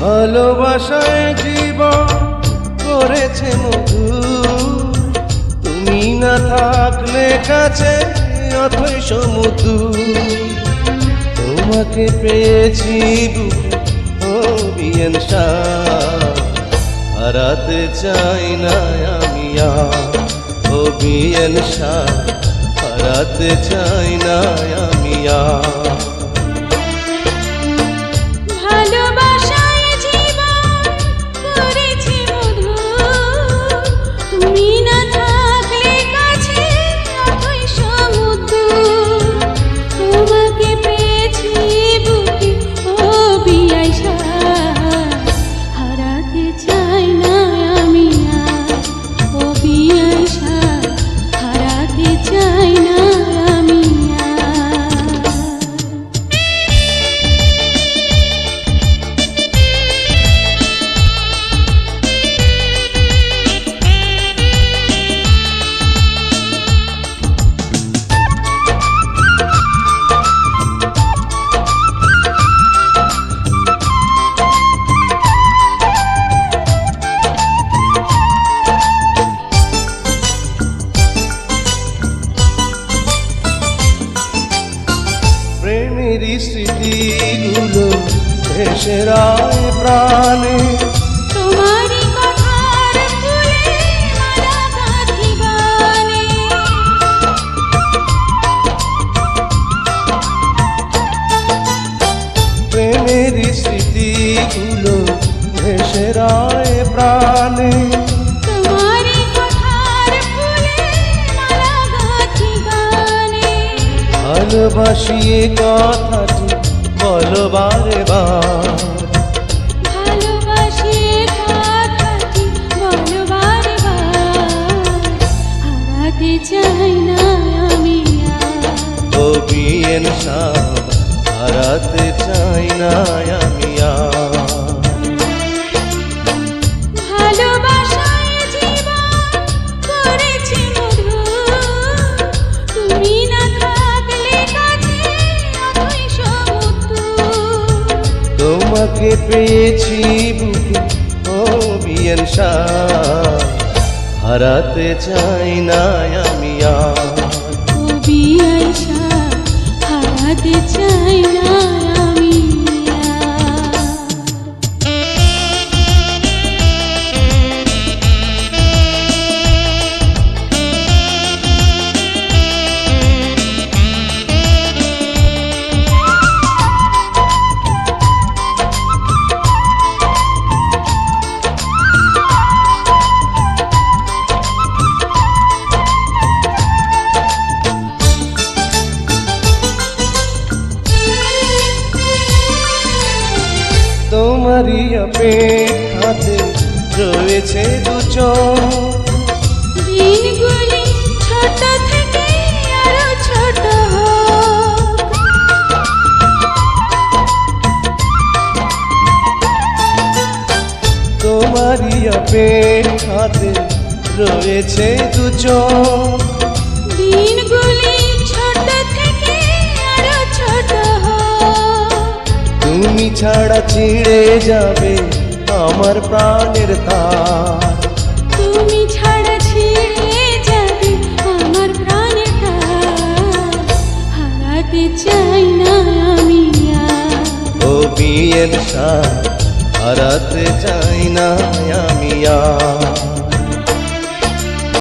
ভালোবাসায় জীবন করেছে মধু, তুমি না থাকলে কাছে অথই সমুদ্র। তোমাকে পেয়েছি বুকে ও বিয়েন শাহ, হারাতে চাই না আমি আর ও বিয়েন শাহ, হারাতে চাই না আমি আর। প্রেমেরই স্মৃতিগুলো ভেসে রায় প্রাণে, তোমারই কথার ফুলে মালা গাঁথি গানে। প্রেমেরই স্মৃতিগুলো ভেসে রায় প্রাণে, তোমারই কথার ফুলে মালা গাঁথি গানে। ভালোবাসিয়ে কথাটি বলো বারে বার, ভালোবাসি কথাটি বলো বারে বার, হারাতে চাই না আমি আর ও বিয়েন শাহ, হারাতে চাই না আমি আর। ভালোবাসায় জীবন করেছি মধু, তুমি না থাকলে কাছে অথই সমুদ্র। তোমাকে পেয়েছি বুকে ও বিয়েন শাহ, হারাতে চাই না আমি আর। ও বিয়াই শাহ, হারাতে চাই না আমি আর। তোমারই অপেক্ষাতে রয়েছে দু চোখ, দিনগুলি ছোট থেকে আরো ছোট হোক। তোমারই অপেক্ষাতে রয়েছে দু চোখ, দিনগুলি ছোট থেকে আরো ছোট হোক। তুমি ছাড়া ছিঁড়ে যাবে আমার প্রাণের তার, তুমি ছাড়া ছিঁড়ে যাবে আমার প্রাণের তার, হারাতে চাই না আমি আর ও বিয়েন শাহ, হারাতে চাই না আমি আর।